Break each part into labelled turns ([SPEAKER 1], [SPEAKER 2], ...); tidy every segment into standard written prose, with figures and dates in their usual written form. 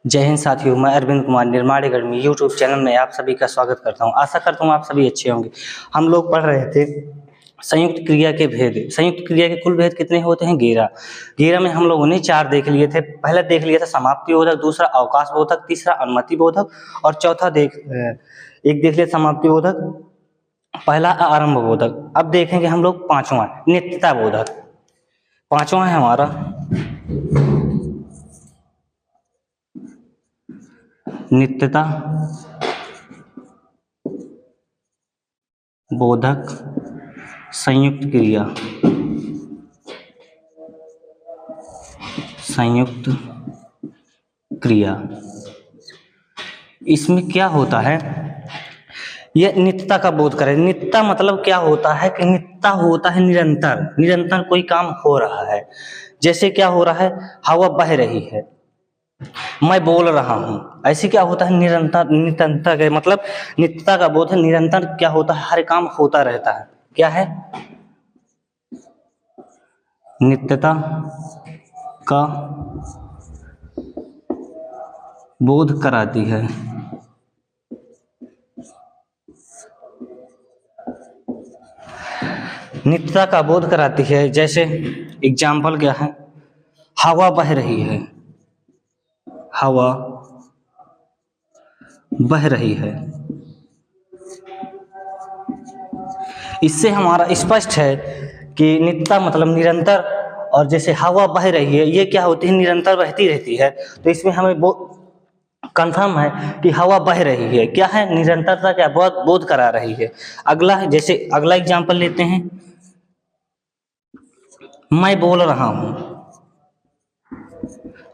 [SPEAKER 1] जय हिंद साथियों, मैं अरविंद कुमार निर्माण अकेडमी यूट्यूब चैनल में आप सभी का स्वागत करता हूं। आशा करता हूं आप सभी अच्छे होंगे। हम लोग पढ़ रहे थे संयुक्त क्रिया के भेद। संयुक्त क्रिया के कुल भेद कितने होते हैं? 11। 11 में हम लोगों ने 4 देख लिए थे। पहला देख लिया था समाप्ति बोधक, दूसरा अवकाश बोधक, तीसरा अनुमति बोधक और चौथा एक देख लिया समाप्ति बोधक, पहला आरंभ बोधक। अब देखेंगे हम लोग पांचवा नित्यता बोधक। पांचवा है हमारा नित्यता बोधक संयुक्त क्रिया। संयुक्त क्रिया इसमें क्या होता है? यह नित्यता का बोध करें। नित्यता मतलब क्या होता है कि नित्यता होता है निरंतर, निरंतर कोई काम हो रहा है। जैसे क्या हो रहा है? हवा बह रही है, मैं बोल रहा हूं, ऐसे क्या होता है? निरंतर। निरंतर का मतलब नित्यता का बोध है। निरंतर क्या होता है? हर काम होता रहता है। क्या है? नित्यता का बोध कराती है। नित्यता का बोध कराती है। जैसे एग्जाम्पल क्या है? हवा बह रही है, हवा बह रही है। इससे हमारा स्पष्ट है कि नित्यता मतलब निरंतर, और जैसे हवा बह रही है, ये क्या होती है? निरंतर बहती रहती है। तो इसमें हमें कंफर्म है कि हवा बह रही है। क्या है? निरंतरता क्या बोध करा रही है। अगला है, जैसे अगला एग्जाम्पल लेते हैं, मैं बोल रहा हूं,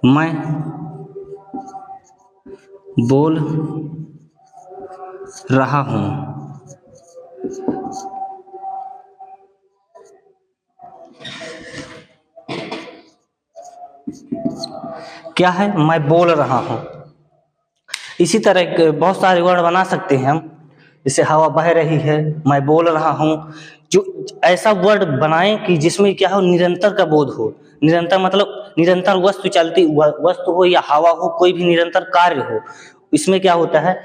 [SPEAKER 1] मैं बोल रहा हूं। क्या है? मैं बोल रहा हूं। इसी तरह बहुत सारे वर्ड बना सकते हैं हम, जैसे हवा बह रही है, मैं बोल रहा हूं। जो ऐसा वर्ड बनाएं कि जिसमें क्या हो? निरंतर का बोध हो। निरंतर मतलब निरंतर वस्तु चलती वस्तु हो या हवा हो, कोई भी निरंतर कार्य हो। इसमें क्या होता है?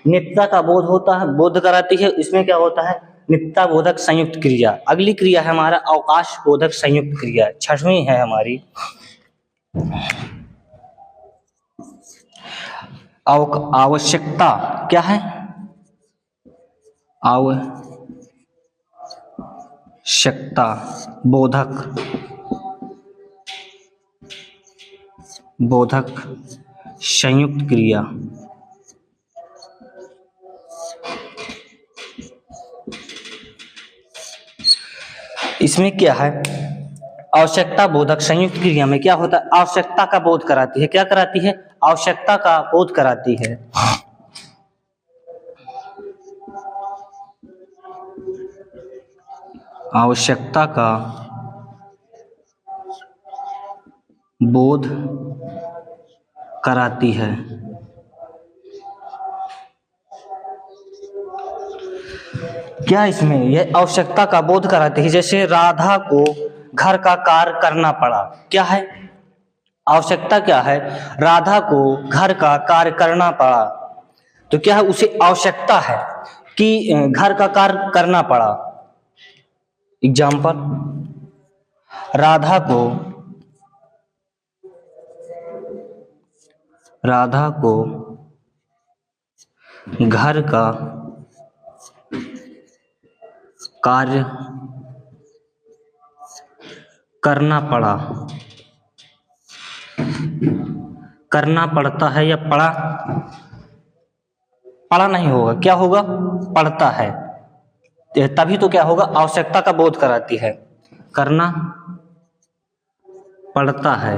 [SPEAKER 1] नित्यता का बोध होता है, बोध कराती है। इसमें क्या होता है? नित्यता बोधक संयुक्त क्रिया। अगली क्रिया है हमारा अवकाश बोधक संयुक्त क्रिया, छठवीं है हमारी। आवश्यकता क्या है? आवश्यकता बोधक संयुक्त क्रिया। इसमें क्या है? आवश्यकता बोधक संयुक्त क्रिया में क्या होता है? आवश्यकता का बोध कराती है। क्या कराती है? आवश्यकता का बोध कराती है। आवश्यकता का बोध कराती है। क्या इसमें यह आवश्यकता का बोध कराती है? जैसे राधा को घर का कार्य करना पड़ा। क्या है? आवश्यकता क्या है? राधा को घर का कार्य करना पड़ा। तो क्या है? उसे आवश्यकता है कि घर का कार्य करना पड़ा। एग्जाम्पल, राधा को घर का कार्य करना पड़ा। करना पड़ता है या पड़ा? पड़ा नहीं होगा, क्या होगा? पड़ता है। तभी तो क्या होगा? आवश्यकता का बोध कराती है। करना पड़ता है।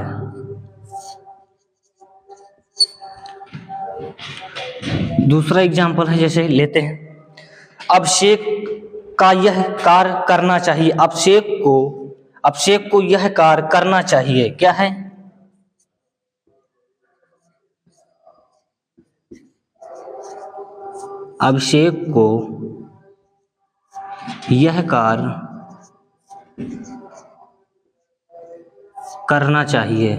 [SPEAKER 1] दूसरा एग्जाम्पल है, जैसे लेते हैं, अभिषेक का यह कार्य करना चाहिए। अभिषेक को यह कार्य करना चाहिए। क्या है? अभिषेक को यह कार्य करना चाहिए।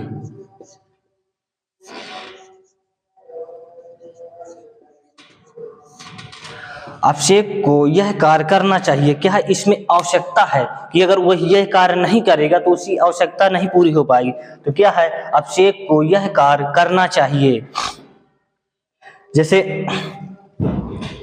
[SPEAKER 1] अभिषेक को यह कार्य करना चाहिए। क्या है, इसमें आवश्यकता है कि अगर वह यह कार्य नहीं करेगा तो उसकी आवश्यकता नहीं पूरी हो पाएगी। तो क्या है, अभिषेक को यह कार्य करना चाहिए। जैसे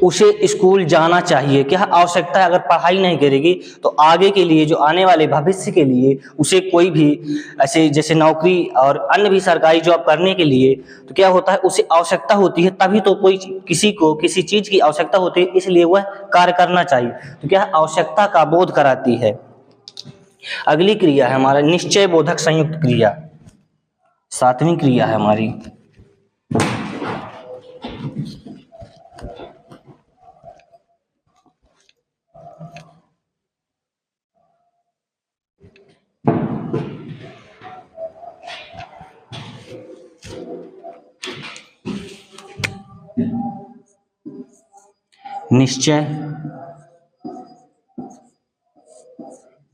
[SPEAKER 1] उसे स्कूल जाना चाहिए। क्या है, आवश्यकता है, अगर पढ़ाई नहीं करेगी तो आगे के लिए, जो आने वाले भविष्य के लिए उसे कोई भी ऐसे जैसे नौकरी और अन्य भी सरकारी जॉब करने के लिए तो क्या होता है, उसे आवश्यकता होती है, तभी तो कोई किसी को किसी चीज की आवश्यकता होती है, इसलिए वह कार्य करना चाहिए। तो क्या है, आवश्यकता का बोध कराती है। अगली क्रिया है हमारा निश्चय बोधक संयुक्त क्रिया, 7वीं क्रिया है हमारी। निश्चय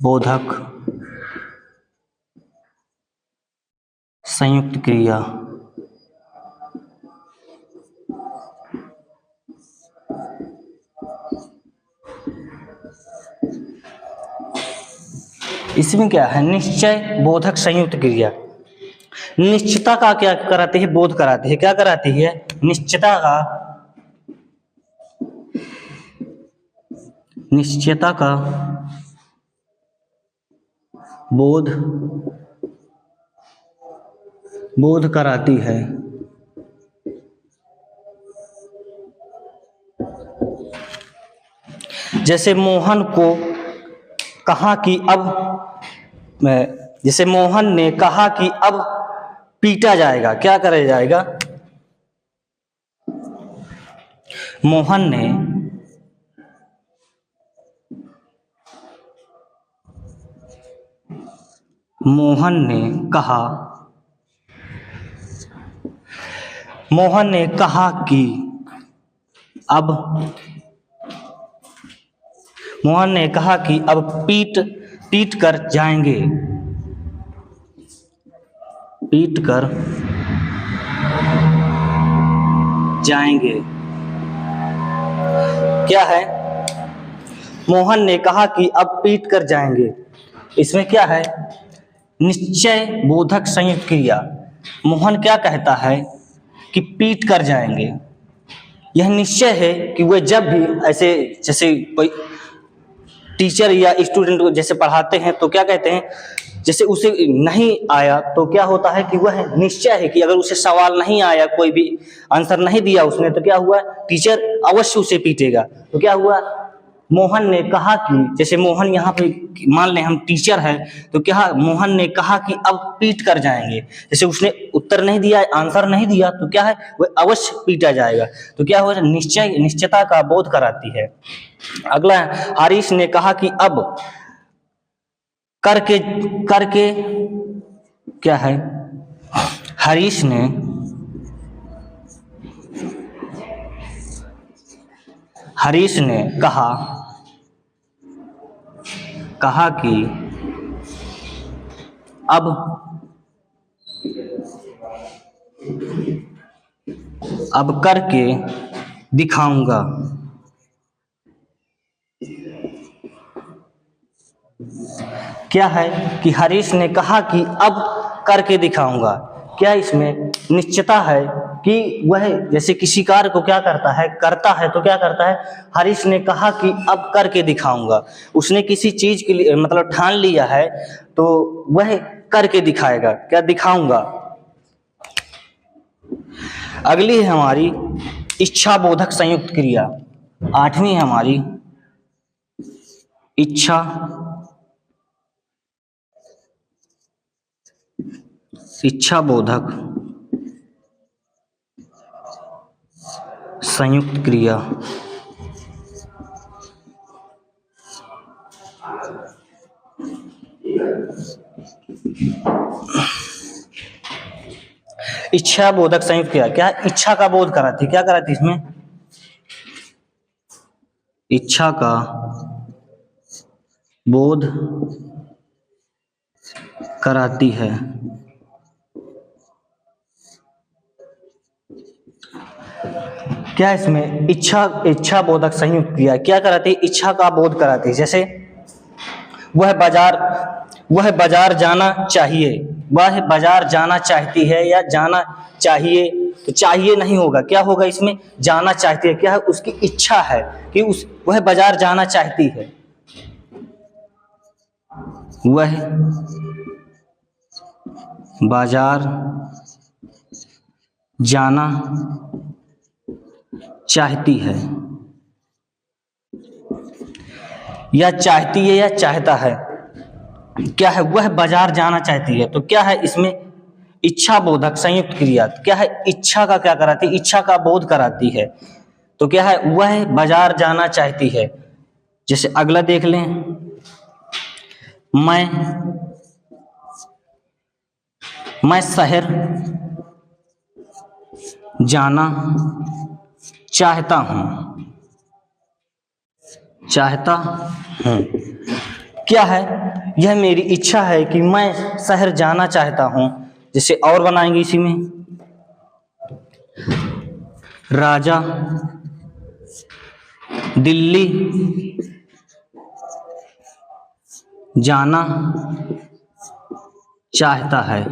[SPEAKER 1] बोधक संयुक्त क्रिया। इसमें क्या है, निश्चय बोधक संयुक्त क्रिया निश्चितता का क्या कराती है, बोध कराती है। क्या कराती है, निश्चितता का बोध कराती है। जैसे मोहन को कहा कि अब जैसे मोहन ने कहा कि अब पीटा जाएगा। क्या करा जाएगा, मोहन ने कहा कि अब पीट कर जाएंगे। क्या है, मोहन ने कहा कि अब पीट कर जाएंगे। इसमें क्या है, निश्चय बोधक संयुक्त क्रिया। मोहन क्या कहता है कि पीट कर जाएंगे। यह निश्चय है कि वह जब भी ऐसे जैसे कोई टीचर या स्टूडेंट को जैसे पढ़ाते हैं तो क्या कहते हैं, जैसे उसे नहीं आया तो क्या होता है कि वह निश्चय है कि अगर उसे सवाल नहीं आया, कोई भी आंसर नहीं दिया उसने, तो क्या हुआ, टीचर अवश्य उसे पीटेगा। तो क्या हुआ, मोहन ने कहा कि, जैसे मोहन यहाँ पे मान लें हम टीचर है, तो क्या मोहन ने कहा कि अब पीट कर जाएंगे। जैसे उसने उत्तर नहीं दिया, आंसर नहीं दिया, तो क्या है, वह अवश्य पीटा जाएगा। तो क्या हो, निश्चयता का बोध कराती है। अगला है, हरीश ने कहा कि अब करके क्या है, हरीश ने कहा कि अब करके दिखाऊंगा। क्या है कि हरीश ने कहा कि अब करके दिखाऊंगा। क्या इसमें निश्चितता है कि वह जैसे किसी कार्य को क्या करता है तो क्या करता है, हरीश ने कहा कि अब करके दिखाऊंगा। उसने किसी चीज के लिए मतलब ठान लिया है तो वह करके दिखाएगा। क्या, दिखाऊंगा। अगली है हमारी इच्छा बोधक संयुक्त क्रिया, 8वीं है हमारी इच्छा बोधक संयुक्त क्रिया। इच्छा बोधक संयुक्त क्रिया क्या, इच्छा का बोध कराती। क्या कराती इसमें, इच्छा का बोध कराती है। क्या है इसमें इच्छा बोधक संयुक्त क्रिया क्या कराती है, इच्छा का बोध कराती है। जैसे वह बाजार जाना चाहिए, वह बाजार जाना चाहती है या जाना चाहिए, तो चाहिए नहीं होगा, क्या होगा इसमें, जाना चाहती है। क्या है, उसकी इच्छा है कि वह बाजार जाना चाहती है, वह बाजार जाना चाहती है या चाहती है या चाहता है। क्या है, वह बाजार जाना चाहती है, तो क्या है इसमें इच्छा बोधक संयुक्त क्रिया, क्या है, इच्छा का क्या कराती है, इच्छा का बोध कराती है। तो क्या है, वह बाजार जाना चाहती है। जैसे अगला देख लें, मैं शहर जाना चाहता हूं, क्या है, यह मेरी इच्छा है कि मैं शहर जाना चाहता हूं। जैसे और बनाएंगे इसी में, राजा दिल्ली जाना चाहता है,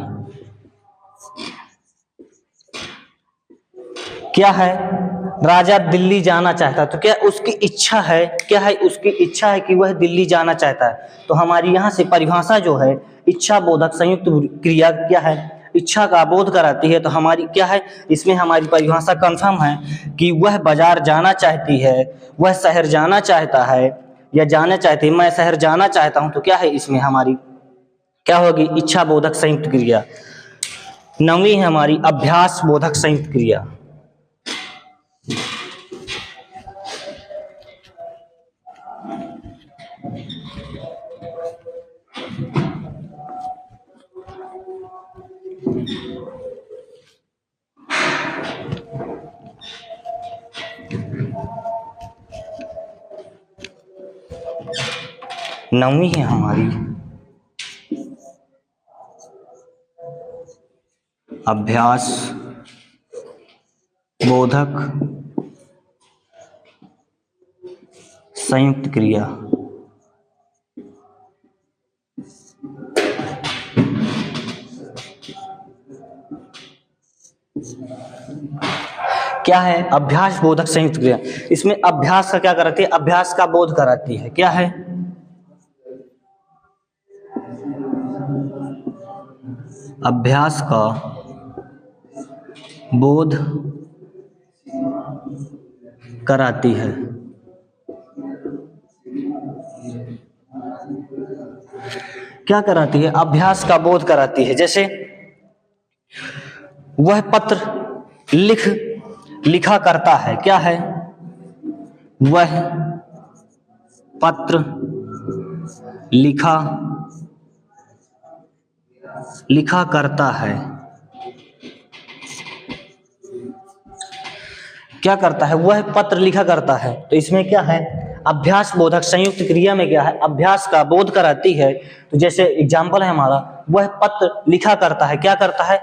[SPEAKER 1] क्या है, राजा दिल्ली जाना चाहता है, तो क्या उसकी इच्छा है, क्या है, उसकी इच्छा है कि वह दिल्ली जाना चाहता है। तो हमारी यहाँ से परिभाषा जो है इच्छा बोधक संयुक्त क्रिया क्या है, इच्छा का बोध कराती है। तो हमारी क्या है, इसमें हमारी परिभाषा कंफर्म है कि वह बाजार जाना चाहती है, वह शहर जाना चाहता है या जाना चाहती है, मैं शहर जाना चाहता हूं। तो क्या है, इसमें हमारी क्या होगी, इच्छा बोधक संयुक्त क्रिया। 9वीं है हमारी अभ्यास बोधक संयुक्त क्रिया। नौवीं है हमारी अभ्यास बोधक संयुक्त क्रिया। क्या है, अभ्यास बोधक संयुक्त क्रिया। इसमें अभ्यास का क्या कराती है, अभ्यास का बोध कराती है। क्या है, अभ्यास का बोध कराती है। क्या कराती है, अभ्यास का बोध कराती है। जैसे वह पत्र लिखा करता है, क्या है, वह पत्र लिखा करता है। क्या करता है, वह पत्र लिखा करता है। तो इसमें क्या है, अभ्यास बोधक संयुक्त क्रिया में क्या है, अभ्यास का बोध कराती है। तो जैसे एग्जाम्पल है हमारा, वह पत्र लिखा करता है, क्या करता है,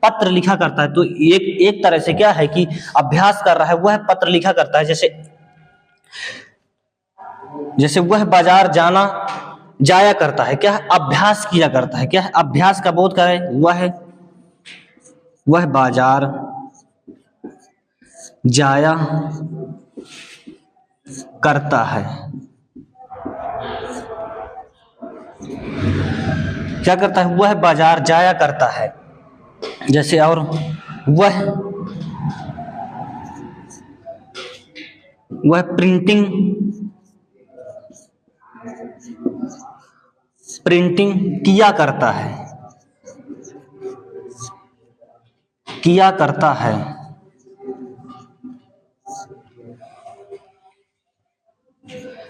[SPEAKER 1] पत्र लिखा करता है। तो एक तरह से क्या है कि अभ्यास कर रहा है, वह पत्र लिखा करता है। जैसे वह बाजार जाया करता है, क्या है, अभ्यास किया करता है। क्या है, अभ्यास का बोध करे, वह बाजार जाया करता है। क्या करता है, वह बाजार जाया करता है। जैसे और वह प्रिंटिंग किया करता है,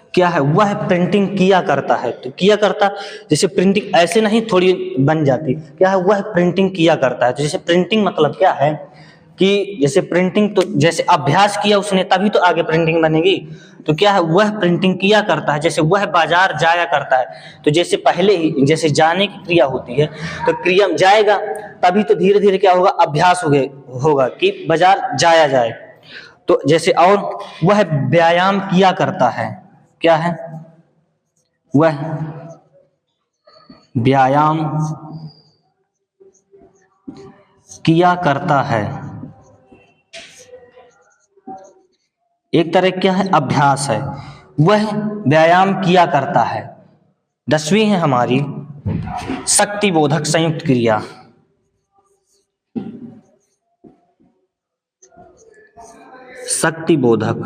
[SPEAKER 1] क्या है, वह प्रिंटिंग किया करता है। तो किया करता, जैसे प्रिंटिंग ऐसे नहीं थोड़ी बन जाती, क्या है, वह प्रिंटिंग किया करता है। तो जैसे प्रिंटिंग मतलब क्या है कि जैसे प्रिंटिंग, तो जैसे अभ्यास किया उसने तभी तो आगे प्रिंटिंग बनेगी। तो क्या है, वह प्रिंटिंग किया करता है। जैसे वह बाजार जाया करता है, तो जैसे पहले ही जैसे जाने की क्रिया होती है, तो क्रिया जाएगा तभी तो धीरे धीरे क्या होगा, अभ्यास होगा कि बाजार जाया जाए। तो जैसे, और वह व्यायाम किया करता है, क्या है, वह व्यायाम किया करता है। एक तरह क्या है, अभ्यास है, वह व्यायाम किया करता है। 10वीं है हमारी शक्ति बोधक संयुक्त क्रिया। शक्ति बोधक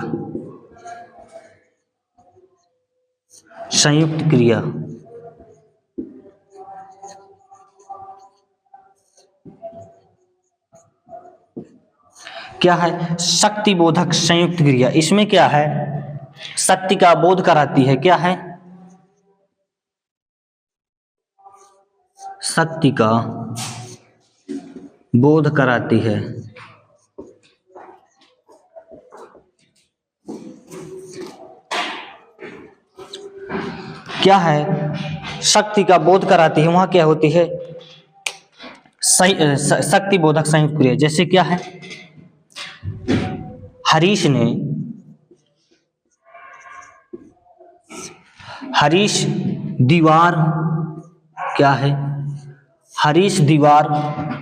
[SPEAKER 1] संयुक्त क्रिया क्या है, शक्ति बोधक संयुक्त क्रिया। इसमें क्या है, शक्ति का बोध कराती है, क्या है, शक्ति का बोध कराती है। क्या है, शक्ति का बोध कराती है, वहां क्या होती है, शक्ति बोधक संयुक्त क्रिया। जैसे क्या है, हरीश दीवार, क्या है, हरीश दीवार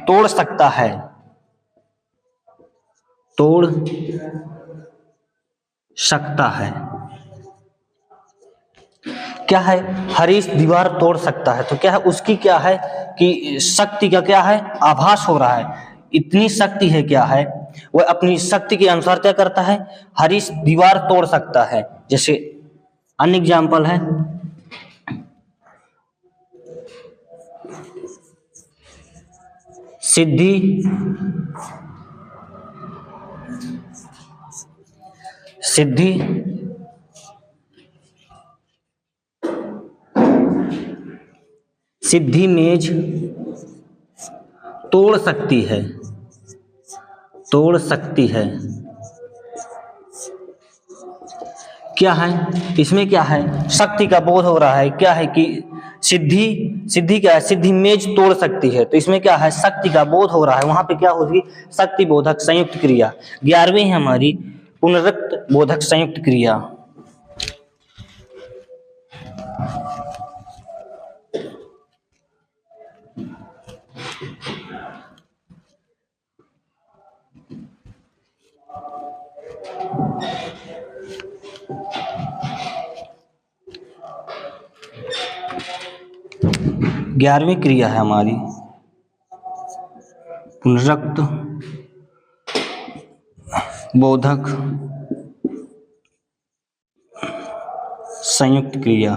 [SPEAKER 1] तोड़ सकता है, तोड़ सकता है। क्या है, हरीश दीवार तोड़ सकता है, तो क्या है, उसकी क्या है कि शक्ति का क्या है, आभास हो रहा है, इतनी शक्ति है, क्या है, वह अपनी शक्ति के अनुसार क्या करता है, हरीश दीवार तोड़ सकता है। जैसे अन्य एग्जाम्पल है, सिद्धि मेज तोड़ सकती है, क्या है, इसमें क्या है, शक्ति का बोध हो रहा है, क्या है कि सिद्धि क्या है, सिद्धि मेज तोड़ सकती है, तो इसमें क्या है, शक्ति का बोध हो रहा है, वहां पे क्या होगी, शक्ति बोधक संयुक्त क्रिया। 11वीं है हमारी पुनरुक्त बोधक संयुक्त क्रिया। ग्यारहवीं क्रिया है हमारी पुनरुक्त बोधक संयुक्त क्रिया।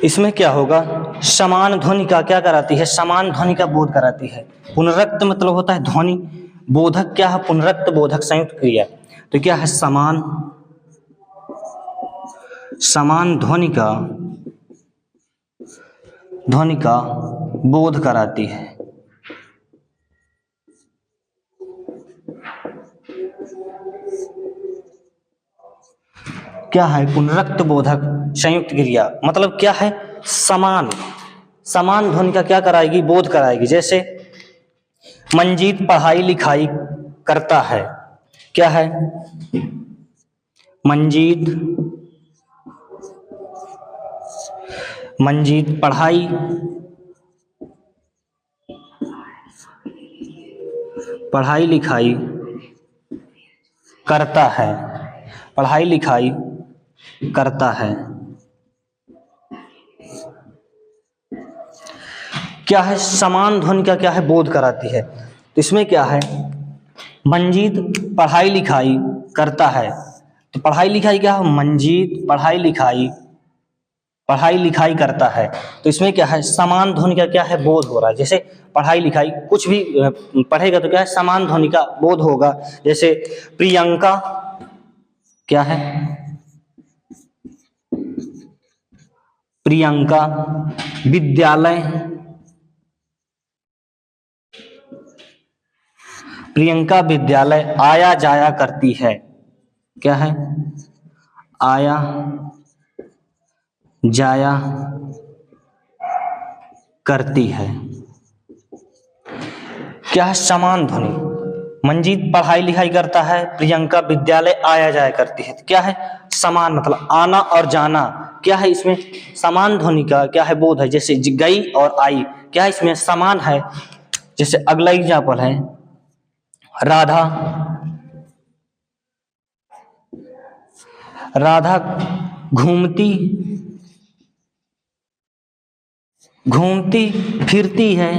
[SPEAKER 1] इसमें क्या होगा, समान ध्वनि का क्या कराती है, समान ध्वनि का बोध कराती है। पुनरुक्त मतलब होता है ध्वनि, बोधक क्या है, पुनरुक्त बोधक संयुक्त क्रिया। तो क्या है, समान ध्वनि का बोध कराती है। क्या है, पुनरुक्त बोधक संयुक्त क्रिया मतलब क्या है, समान ध्वनि का क्या कराएगी, बोध कराएगी। जैसे मंजीत पढ़ाई लिखाई करता है, क्या है, मंजीत पढ़ाई लिखाई करता है, क्या है, समान ध्वनि का क्या है, बोध कराती है। तो इसमें क्या है, मंजीत पढ़ाई लिखाई करता है, तो पढ़ाई लिखाई क्या है, मंजीत पढ़ाई लिखाई करता है, तो इसमें क्या है, समान ध्वनि का क्या है, बोध हो रहा है। जैसे पढ़ाई लिखाई कुछ भी पढ़ेगा तो क्या है, समान ध्वनि का बोध होगा। जैसे प्रियंका क्या है, प्रियंका विद्यालय आया जाया करती है, क्या है, आया जाया करती है। क्या है? समान ध्वनि। मंजीत पढ़ाई लिखाई करता है, प्रियंका विद्यालय आया जाया करती है। क्या है? समान, मतलब आना और जाना। क्या है इसमें? समान ध्वनि का क्या है? बोध है। जैसे गई और आई, क्या है इसमें? समान है। जैसे अगला एग्जाम्पल है, राधा राधा घूमती घूमती फिरती है,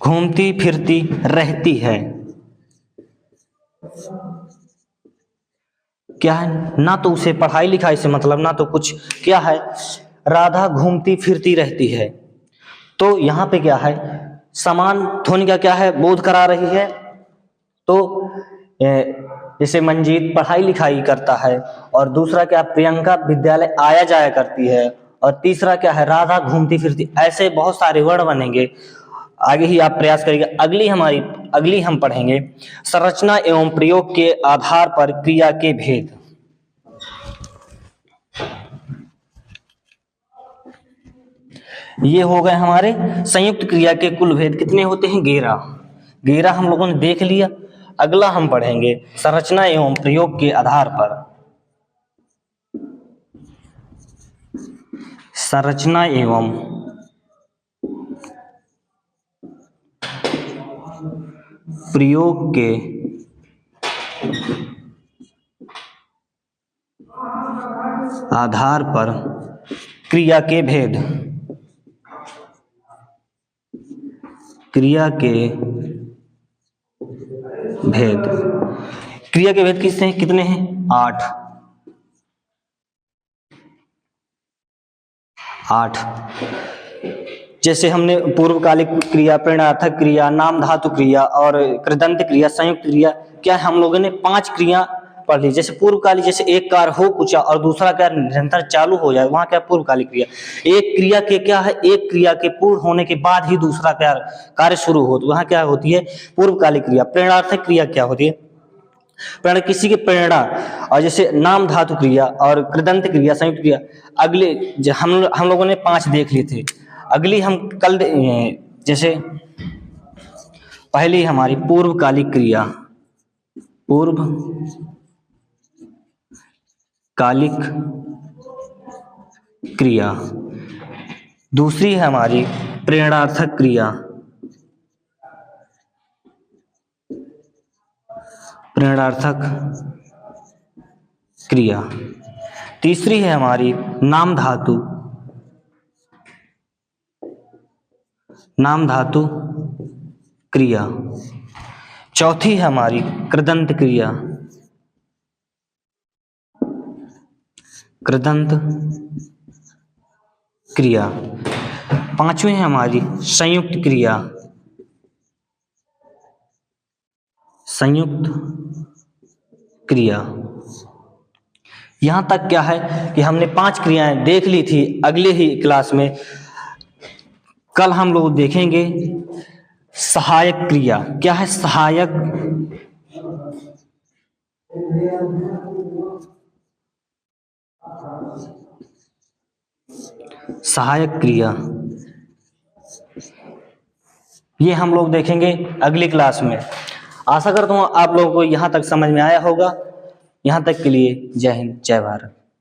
[SPEAKER 1] घूमती फिरती रहती है। क्या है? ना तो उसे पढ़ाई लिखाई से मतलब, ना तो कुछ। क्या है? राधा घूमती फिरती रहती है। तो यहाँ पे क्या है? समान ध्वनि का क्या है? बोध करा रही है। तो जैसे मंजीत पढ़ाई लिखाई करता है, और दूसरा क्या? प्रियंका विद्यालय आया जाया करती है, और तीसरा क्या है? राधा घूमती फिरती। ऐसे बहुत सारे वर्ड बनेंगे। आगे ही आप प्रयास करिएगा। अगली हम पढ़ेंगे संरचना एवं प्रयोग के आधार पर क्रिया के भेद। ये हो गए हमारे संयुक्त क्रिया के कुल भेद। कितने होते हैं? 11 हम लोगों ने देख लिया। अगला हम पढ़ेंगे संरचना एवं प्रयोग के आधार पर। संरचना एवं प्रयोग के आधार पर क्रिया के भेद। क्रिया के भेद। क्रिया के भेद कितने हैं? 8। जैसे हमने पूर्वकालिक क्रिया, प्रेरणार्थक क्रिया, नाम धातु क्रिया और कृदंत क्रिया, संयुक्त क्रिया, क्या हम लोगों ने 5 क्रिया पढ़ ली। जैसे पूर्वकालिक, जैसे एक कार्य हो कुचा और दूसरा कार्य निरंतर चालू हो जाए, वहां क्या? पूर्वकालिक क्रिया। एक क्रिया के क्या है? एक क्रिया के पूर्ण होने के बाद ही दूसरा कार्य शुरू हो, तो वहां क्या होती है? पूर्वकालिक क्रिया। प्रेरणार्थक क्रिया क्या होती है? प्रेरणा, किसी के प्रेरणा। और जैसे नाम धातु क्रिया और कृदंत क्रिया, संयुक्त क्रिया। अगले हम लोगों ने 5 देख लिए थे। अगली हम कल जैसे पहली हमारी पूर्वकालिक क्रिया, पूर्वकालिक क्रिया। दूसरी है हमारी प्रेरणार्थक क्रिया, प्रेरणार्थक क्रिया। तीसरी है हमारी नाम धातु क्रिया। चौथी है हमारी कृदंत क्रिया। पांचवी है हमारी संयुक्त क्रिया। यहां तक क्या है कि हमने 5 क्रियाएं देख ली थी। अगले ही क्लास में कल हम लोग देखेंगे सहायक क्रिया। क्या है? सहायक क्रिया। ये हम लोग देखेंगे अगली क्लास में। आशा करता हूं आप लोगों को यहां तक समझ में आया होगा। यहां तक के लिए जय हिंद, जय भारत।